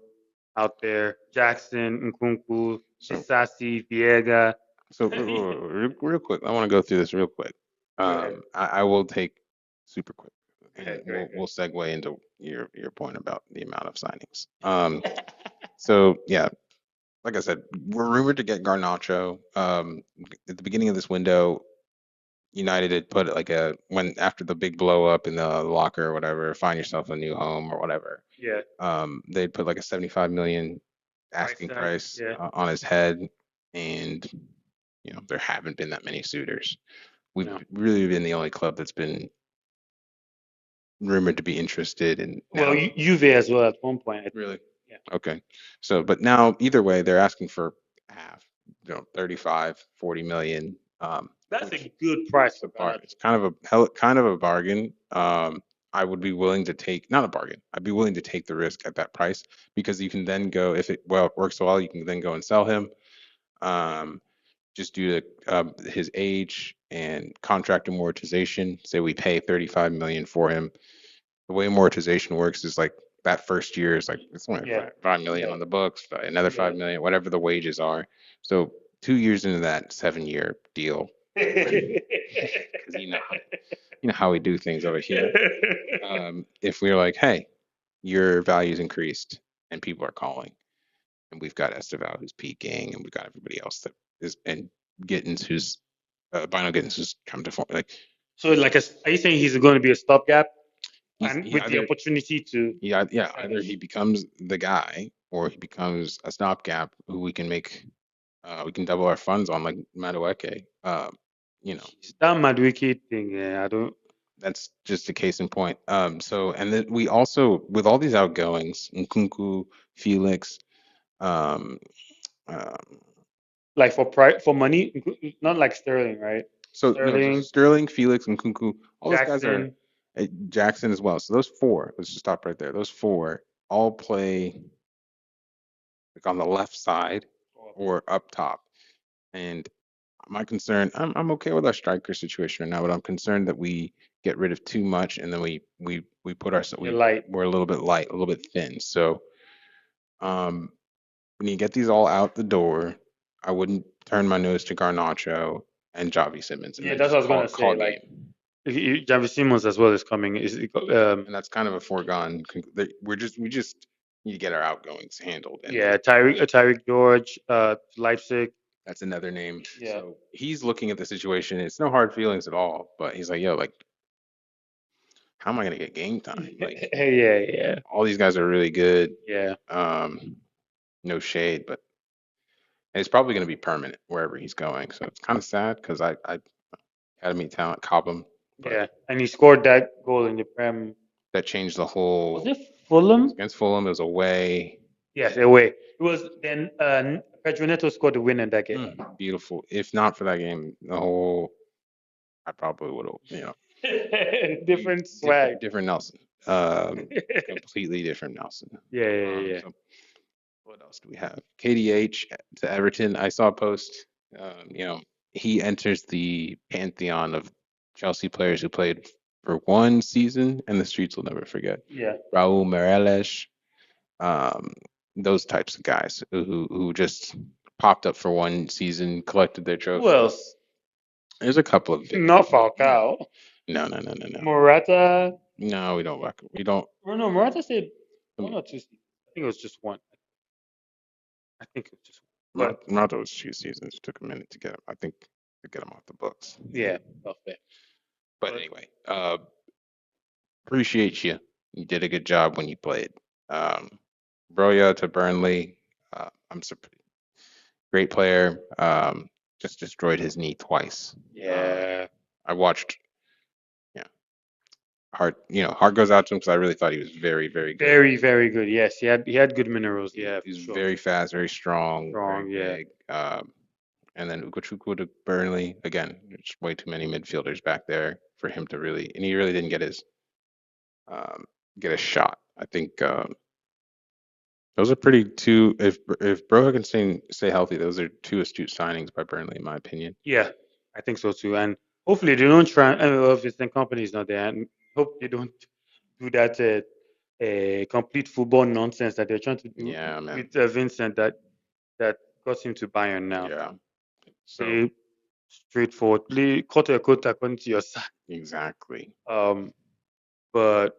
out there. Jackson, Nkunku, So Disasi, Viega. so real quick, I want to go through this real quick. Go ahead. I will take super quick, Go and ahead. Go we'll ahead. segue into your point about the amount of signings. So yeah, like I said, we're rumored to get Garnacho. At the beginning of this window, United had put like a when after the big blow up in the locker or whatever, find yourself a new home or whatever. Yeah. They'd put like a 75 million Price asking tag. price Yeah. on his head, and there haven't been that many suitors. We've No. really been the only club that's been rumored to be interested, and Well, now Juve as well at one point. I think. really Yeah. okay. So, but now either way, they're asking for half, 35, 40 million, That's which a good price it's for a bar. Garnacho. It's kind of a bargain. I would be willing to take not a bargain. I'd be willing to take the risk at that price because you can then go if it works well, you can then go and sell him. Um, just due to his age and contract amortization. Say we pay 35 million for him. The way amortization works is like that first year is like it's only Yeah. 5 million Yeah. on the books, another Yeah. 5 million, whatever the wages are. So 2 years into that 7 year deal, because you know how we do things over here. If we're like, hey, your value's increased and people are calling, and we've got Esteval who's peaking, and we've got everybody else that is, and Gittins who's Bino Gittins who's come to form. Like So, like, are you saying he's going to be a stopgap and he with the either opportunity to yeah kind of? either he becomes the guy or he becomes a stopgap who we can double our funds on like Madueke. You know That Madueke thing, yeah, I don't that's just a case in point. So and then we also with all these outgoings, Nkunku, Felix, um, um, like for money, not like Sterling, right? so no, so Sterling, Sterling, Felix, and Nkunku, all those guys are Jackson, Jackson as well. So those four, let's just stop right there. Those four all play like on the left side or or up top. And my concern, I'm okay with our striker situation right now, but I'm concerned that we get rid of too much and then we put our you're light. we're a little bit light, a little bit thin. So um, when you get these all out the door, I wouldn't turn my nose to Garnacho and Javi Simmons and Yeah, then that's what just I was gonna call say. Like, game. Javi Simons as well is coming. And that's kind of a foregone. We just need to get our outgoings handled, and then Yeah, Tyreek George, Leipzig. that's another name. Yeah. So he's looking at the situation. It's no hard feelings at all, but he's like, yo, like, how am I gonna get game time? Like, Yeah, yeah, all these guys are really good. yeah, Um, no shade, but and it's probably gonna be permanent wherever he's going. So it's kind of sad because I academy talent Cobham, but yeah. And he scored that goal in the Prem. that changed the Was whole. it It was Fulham? against Fulham. It was away. Yes, away. It was then Pedro Neto scored the win in that game. Beautiful. If not for that game, the whole I probably would have, Different swag. different Nelson. Um, Yeah, completely different Nelson. yeah, yeah. So what else do we have? KDH to Everton. I saw a post. He enters the pantheon of Chelsea players who played for one season, and the streets will never forget. Yeah. Raul Meireles, um, those types of guys who just popped up for one season, collected their Who trophy. else? There's a couple of big. Not No, Falcao. no. Morata. No, we don't. We don't. Oh no, Morata said I one mean, or two seasons. I think it was just one. I think it was just one. Murata was 2 seasons. It took a minute to get him. I think. to get him off the books. Yeah, not fair. But But anyway, appreciate you. You did a good job when you played. Um, Broya to Burnley. I'm surprised. Great player. Just destroyed his knee twice. yeah, I watched. Yeah, heart goes out to him because I really thought he was very, very good. very, very good. Yes, he had good minerals. Yeah, for He's sure. very fast, very strong, very Strong. Yeah, big. And then Ugochukwu to Burnley. Again, there's way too many midfielders back there for him to really, and he really didn't um, get a shot. I think those are pretty two. If Broha can stay healthy, those are two astute signings by Burnley, in my opinion. yeah, I think so too. And hopefully they don't try. I mean, well, if it's the company's not there, and hope they don't do that complete football nonsense that they're trying to do Yeah, man. with Vincent that got him to Bayern now. Yeah. So Play straightforward, play quarter quote according to your side. exactly. Um, but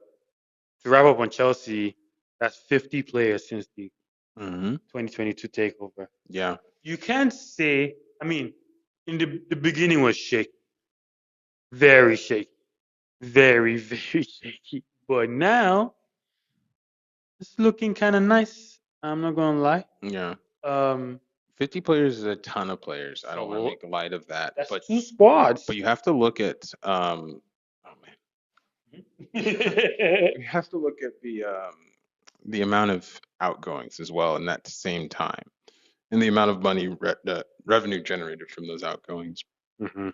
to wrap up on Chelsea, that's 50 players since the Hmm. 2022 takeover. Yeah. You can't say, I mean, in the beginning was shaky, very shaky, very, very shaky. But now it's looking kind of nice. I'm not gonna lie. Yeah. Um, 50 players is a ton of players. I don't want to so make light of that, that's but two squads. you have to look at oh man, you have to look at the amount of outgoings as well in that same time, and the amount of money revenue generated from those outgoings. Hmm.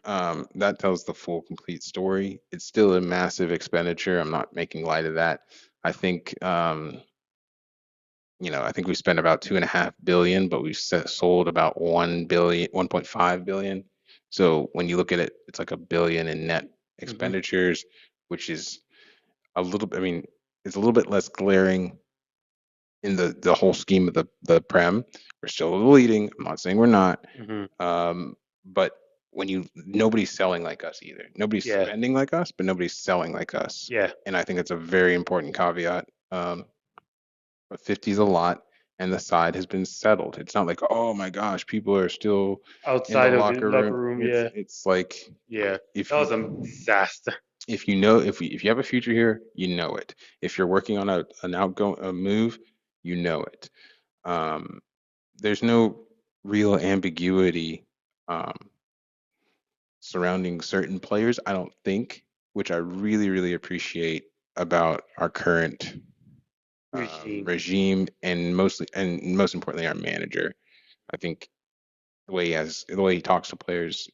That tells the full complete story. It's still a massive expenditure. I'm not making light of that. I think I think we spent about 2.5 billion, but we've sold about 1 billion, 1.5 billion. So when you look at it, it's like a billion in net Hmm. expenditures, which is a little. I mean, it's a little bit less glaring in the whole scheme of the Prem. We're still leading. I'm not saying we're not. Hmm. But when nobody's selling like us either. Nobody's Yeah, spending like us, but nobody's selling like us. yeah. And I think that's a very important caveat. But 50 is a lot, and the side has been settled. It's not like, oh my gosh, people are still in the Outside of the locker locker room. room, It's yeah, it's like yeah. if That you was a disaster. if you have a future here, you know it. If you're working on an outgoing a move, you know it. Um, there's no real ambiguity um, surrounding certain players, I don't think, which I really, really appreciate about our current Regime. regime and most importantly our manager. I think the way he talks to players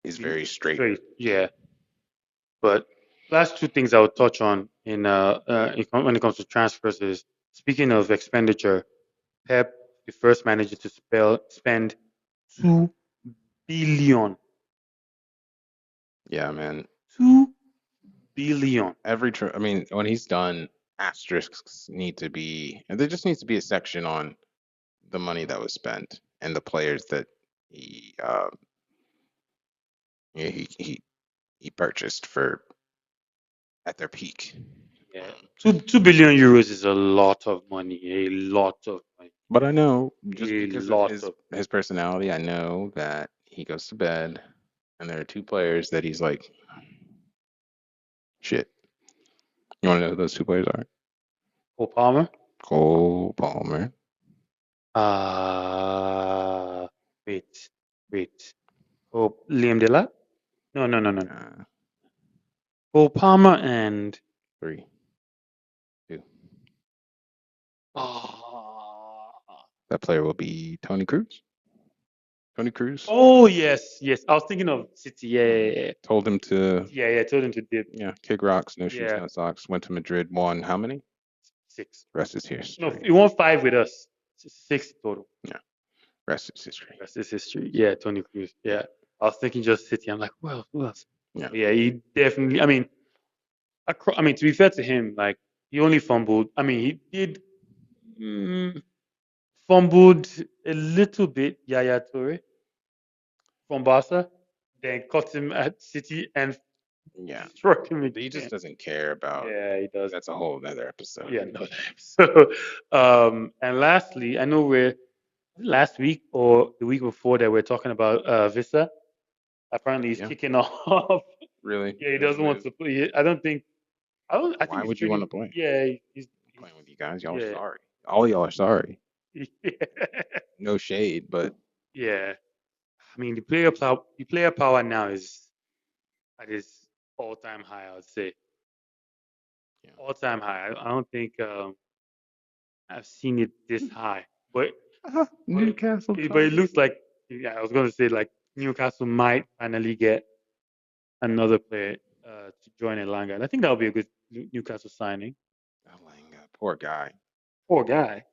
is very straight. Straight, yeah. But last two things I would touch on when it comes to transfers is speaking of expenditure, Pep, the first manager to spend 2 billion, Yeah, man. 2 billion. I mean, when he's done, asterisks need to be, and there just needs to be a section on the money that was spent and the players that he he he purchased for at their peak. Yeah, Um, two billion euros is a lot of money. A lot of money. but I know just A because of lot of. his personality, I know that he goes to bed and there are two players that he's like, shit. You want to know who those two players are? Cole Palmer. Cole Palmer. Uh wait, wait. Oh, Liam Delap? No, no, no, no, no. Uh, Cole Palmer and three, two. oh, That player will be Tony Cruz. Tony Cruz. oh yes, yes. I was thinking of City. Yeah, Hmm. yeah, Told him to, yeah, yeah. Told him to dip. kick rocks, no shoes, Yeah, no socks. Went to Madrid, won how many? six. Rest is No, history. he won five with us. Six total. Yeah, rest is history. That's his history. Yeah, Tony Cruz. Yeah. I was thinking just City. I'm like, well, who else? Yeah, Yeah, he definitely. I mean, to be fair to him, like he only fumbled. I mean, he did mm, fumbled a little bit. Yaya Toure from Barca, then caught him at City and yeah. destroyed him He just again. doesn't care about. Yeah, he does. That's a whole other episode. Yeah, no. So, and lastly, I know we're last week or the week before that we're talking about Visa. Apparently, he's Yeah, kicking off. really. Yeah, he There's a doesn't want move. to play. I don't think. I don't. I think Why he's would you want to pretty. play? Yeah, I'm he's playing with you guys. Y'all are yeah. sorry. All y'all are sorry. No shade, but Yeah. I mean, the player power now is at its all-time high. I would say yeah. all-time high. I don't think I've seen it this high, but but Newcastle it Tottenham. looks like yeah. I was going to say like Newcastle might finally get another player to join Elanga, and I think that would be a good Newcastle signing. Elanga, poor guy. Poor guy.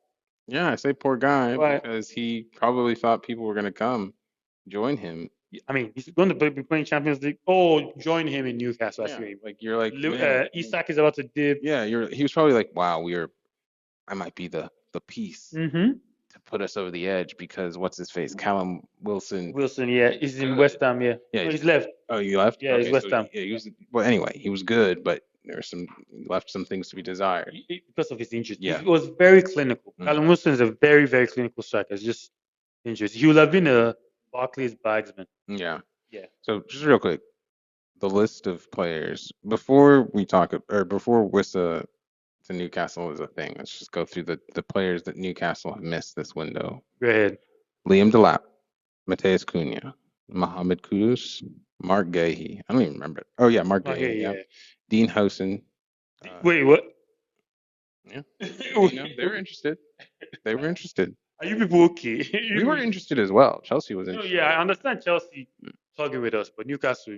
Yeah, I say poor guy Why? because he probably thought people were gonna come join him. I mean, he's going to be playing Champions League. Oh, join him in Newcastle. I see Yeah, what you like you're like, man, mean. Isak is about to dip. yeah, you're. He was probably like, wow, I might be the piece Mm-hmm. to put us over the edge because what's his face, Callum Wilson, Wilson, yeah, is he's in West good. Ham. Yeah, Yeah, no, he's he's good. left. Oh, you left? Yeah, he's Okay, so West Ham. yeah, he was. Well, anyway, he was good, but there were some left some things to be desired. Because of his injuries. Yeah. He was very clinical. Mm, Callum Wilson is a very, very clinical striker. It's just injuries. He would have been a Barclays bagsman. yeah. Yeah. So just real quick, the list of players before we talk or before Wissa to Newcastle is a thing. Let's just go through the players that Newcastle have missed this window. Go ahead. Liam Delap, Mateus Cunha, Mohamed Kudus, Mark Gahey. I don't even remember it. Oh yeah, Mark Okay, Gahey. Yeah, yeah. Dean Hosen. Uh, Wait, what? yeah, you know they were interested. They were interested. Are you people okay? We were interested as well. Chelsea was No, interested yeah, as I well. understand Chelsea talking with us, but Newcastle,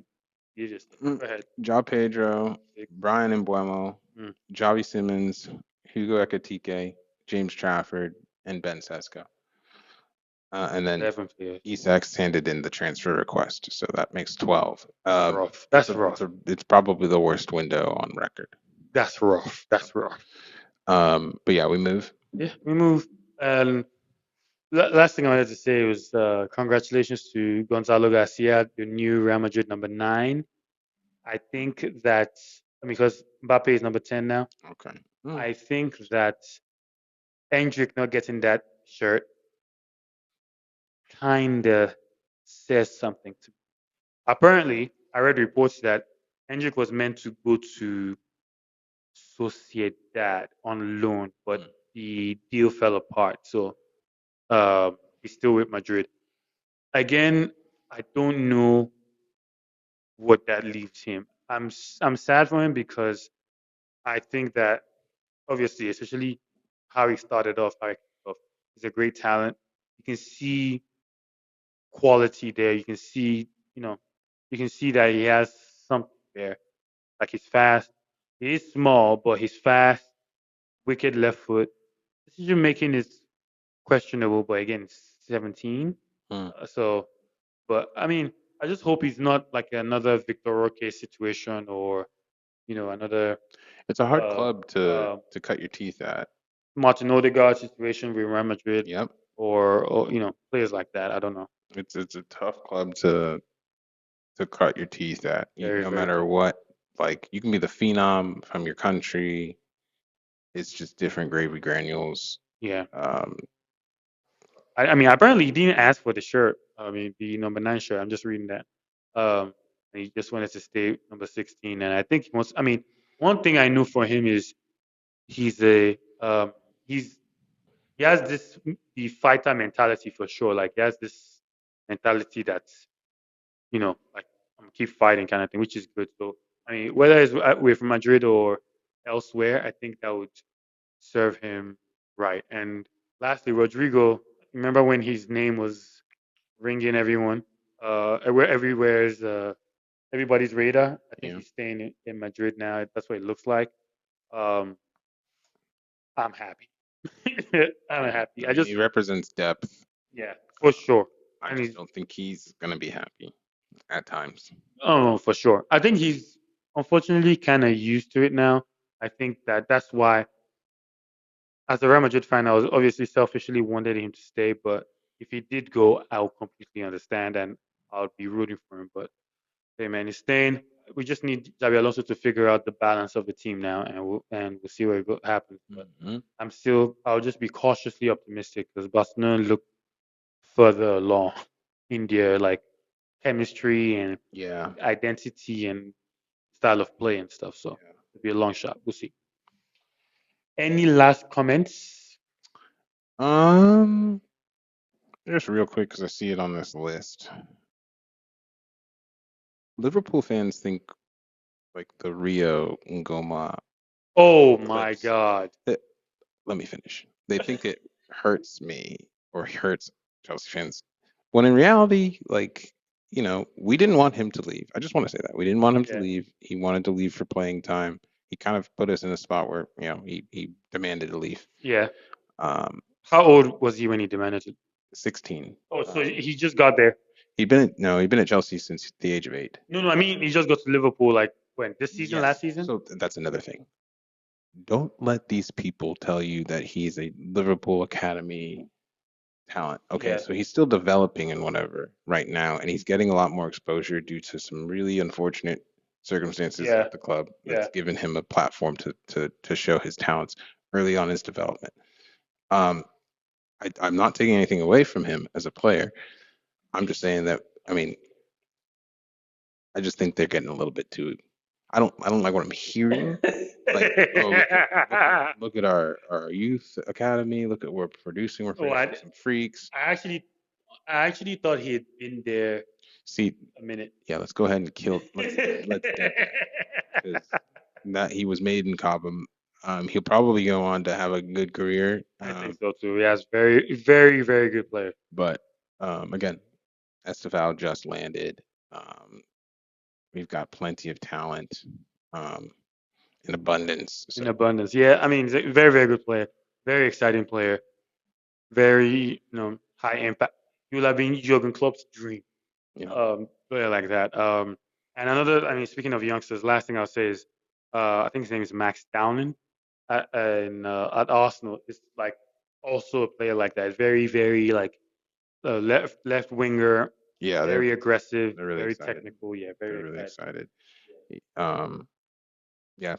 you just Mm. go ahead. João Pedro, Sick. Brian Mbuemo, Mm, Javi Simmons, Hugo Ekitike, James Trafford, and Ben Sesko. And then 11 players. Isak's handed in the transfer request, so that makes 12. That's rough. That's rough. It's probably the worst window on record. That's rough. That's rough. But yeah, we move. Yeah, we move. And last thing I wanted to say was congratulations to Gonzalo Garcia, the new Real Madrid number 9. I think that because Mbappe is number 10 now, Okay. Mm, I think that Endrick not getting that shirt kind of says something to me. Apparently, I read reports that Endrick was meant to go to Sociedad on loan, but mm, the deal fell apart. So he's still with Madrid. Again, I don't know what that leaves him. I'm sad for him because I think that obviously, especially how he started off, he's a great talent. You can see quality there. You can see, you know, you can see that he has something there. Like he's fast. He is small, but he's fast. Wicked left foot. Decision making is questionable, but again, it's 17. mm. So, but I mean, I just hope he's not like another Victor Roque situation or another It's a hard uh, club uh, to cut your teeth at. Martin Odegaard situation with Real Madrid Yep. or players like that. I don't know. It's a tough club to cut your teeth at. Very, No very matter tough. what, like you can be the phenom from your country. It's just different gravy granules. Yeah. Um, I mean, apparently he didn't ask for the shirt. I mean, the number 9 shirt. I'm just reading that. And he just wanted to stay number 16. And I think he wants. I mean, one thing I know for him is he's a he's he has this the fighter mentality for sure. Like he has this mentality that's like I'm keep fighting kind of thing, which is good. So I mean, whether it's with Madrid or elsewhere, I think that would serve him right. And lastly, Rodrigo. Remember when his name was ringing everyone, everywhere's everybody's radar. I think yeah. he's staying in Madrid now. That's what it looks like. Um, I'm happy. I'm Yeah. happy. I mean, he represents depth. Yeah, for sure. I And just he's, don't think he's gonna be happy at times. oh, for sure. I think he's unfortunately kind of used to it now. I think that's why, as a Real Madrid fan, I was obviously selfishly wanted him to stay. But if he did go, I'll completely understand and I'll be rooting for him. But hey, man, he's staying. We just need Xabi Alonso to figure out the balance of the team now, and we'll see what happens. But Hmm. I'll just be cautiously optimistic because Barcelona look further along in their like chemistry and Yeah. identity and style of play and stuff. So Yeah. it'll be a long shot. We'll see. Any last comments? Um, just real quick because I see it on this list. Liverpool fans think like the Rio Ngoma Oh my clips. God. It, let me finish. They think it hurts me or hurts Chelsea fans, when in reality, like, we didn't want him to leave. I just want to say that we didn't want him to Yeah. leave. He wanted to leave for playing time. He kind of put us in a spot where, he demanded to leave. Yeah. Um, How old was he when he demanded it? 16. Oh, so Um, he just got there. he'd been at Chelsea since the age of 8. No, no, I mean he just got to Liverpool like when this season, last Yes. season. So that's another thing. Don't let these people tell you that he's a Liverpool Academy talent. Okay, Yeah. so he's still developing and whatever right now, and he's getting a lot more exposure due to some really unfortunate circumstances Yeah. at the club Yeah. that's given him a platform to show his talents early on his development. Um, I'm not taking anything away from him as a player. I'm just saying that, I mean, I just think they're getting a little bit too. I don't like what I'm hearing. Like, oh, look at our youth academy. Look at what we're producing. We're Oh, I, producing some freaks. I actually, I actually thought he had been there See, a minute. yeah, let's go ahead and kill. Let's dead that because that he was made in Cobham. He'll probably go on to have a good career. I think so too. He has very, very, very good player But again, Estefao just landed. Um, we've got plenty of talent um, in abundance. in So abundance. Yeah, I mean, he's a very, very good player. Very exciting player. Very, high impact. He would have been Jurgen Klopp's dream. you know, Player like that. And another, I mean, speaking of youngsters, last thing I'll say is, I think his name is Max Downing at Arsenal. Is like also a player like that. Very, very like left winger, yeah, very aggressive, they're really very excited. technical. Yeah, They're very really excited. excited. Um, yeah,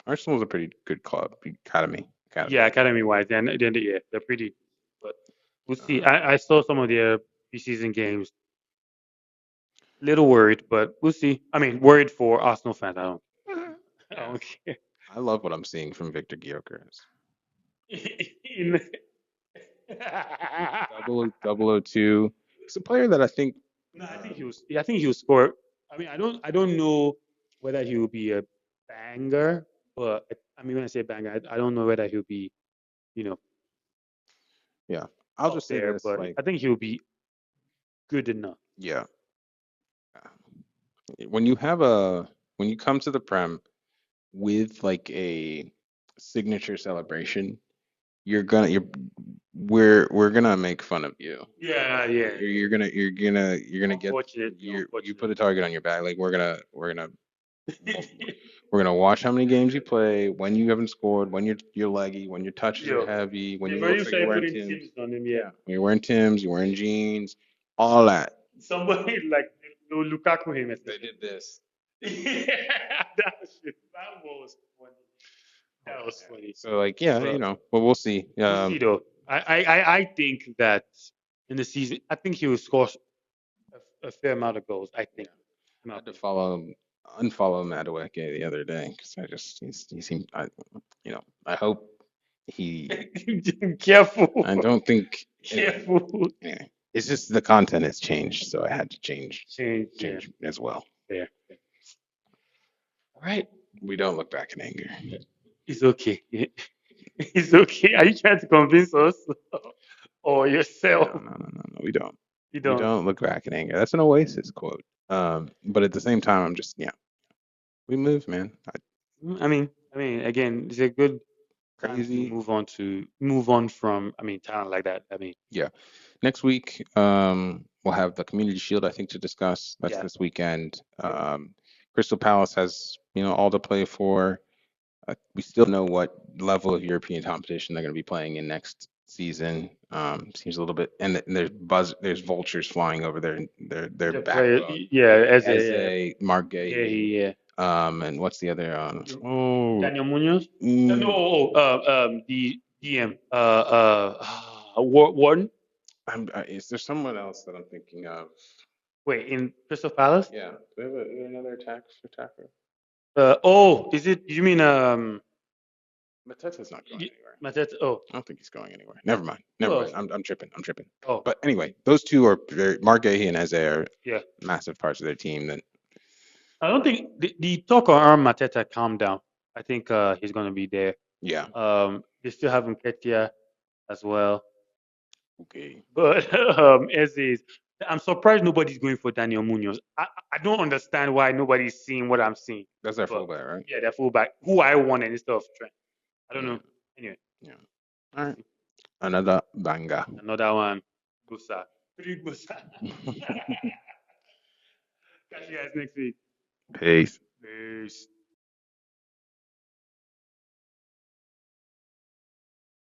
Arsenal's a pretty good club, academy. Yeah, academy wise, then yeah, they're pretty. But we'll see. Um, I saw some of their preseason games. Little worried, but we'll see. I mean, worried for Arsenal fans. I yeah, don't care. I love what I'm seeing from Victor Gyökeres. In- Double O two. He's a player that I think. no, I think he Um, was. Yeah, I think he will score. I mean, I don't know whether he will be a banger, but I mean, when I say banger, I don't know whether he'll be, you know, yeah, I'll up just say there. this, But like, I think he'll be good enough. yeah, when you have a when you come to the Prem with like a signature celebration, you're we're gonna make fun of you. Yeah, yeah, yeah. You're gonna get Unfortunate, you unfortunate. put a target on your back. Like wa- we're gonna watch how many games you play, when you haven't scored, when you're leggy, when your touches are Yo, heavy, when they've you already looks like you're started wearing putting Tims. teams on him. Yeah, Yeah, when you're wearing Tims, you're wearing jeans, all that. somebody like Lukaku him They especially. did this. Yeah, that was funny. That was Yeah. funny. So like, yeah, But but we'll see. we'll see though. I think that in the season, I think he will score a fair amount of goals. I think, Yeah. in I my had to opinion. unfollow Madueke the other day because he seemed, I hope he, Careful, I don't think, careful. anyway, it's just the content has changed, so I had to Change, yeah, change as well. fair. All right, We don't look back in anger. it's okay. It's okay. Are you trying to convince us or No, yourself? no, no, no, no, we don't. You We don't. don't look back in anger. That's an Oasis quote. But at the same time, I'm just, we moved, man. I mean, again, it's a good time to Crazy. move on from. I mean, talent like that. I mean, Yeah. Next week, we'll have the Community Shield, I think, to discuss. That's yeah, this weekend. yeah. Crystal Palace has, all to play for. We still know what level of European competition they're going to be playing in next season. Seems a little bit, and there's vultures flying over their The player, backbone. yeah, as a Eze, Mark yeah, Gahey, yeah. and what's the other? You- Oh, Daniel Munoz. No, mm, the DM. Warden. Is there someone else that I'm thinking of? Wait, in Crystal Palace? Yeah. Do we have another attacker? Is it? You mean Mateta's not going anywhere. Mateta? Oh, I don't think he's going anywhere. Never mind. who Never mind. else? I'm tripping. I'm tripping. Oh, But anyway, those two are very Mark Gahey and Eze are yeah. massive parts of their team. Then I don't think the talk on Mateta calmed down. I think he's gonna be there. yeah. They still have Nketiah as well, Okay. but as is, I'm surprised nobody's going for Daniel Munoz. I don't understand why nobody's seeing what I'm seeing. That's their But fullback, right? yeah, that fullback who I wanted instead of Trent. I don't Yeah. know. Anyway, Yeah. All we'll right. see. Another banger. Another one. Gusa. Three Gusa. Catch you guys next week. Peace. Peace.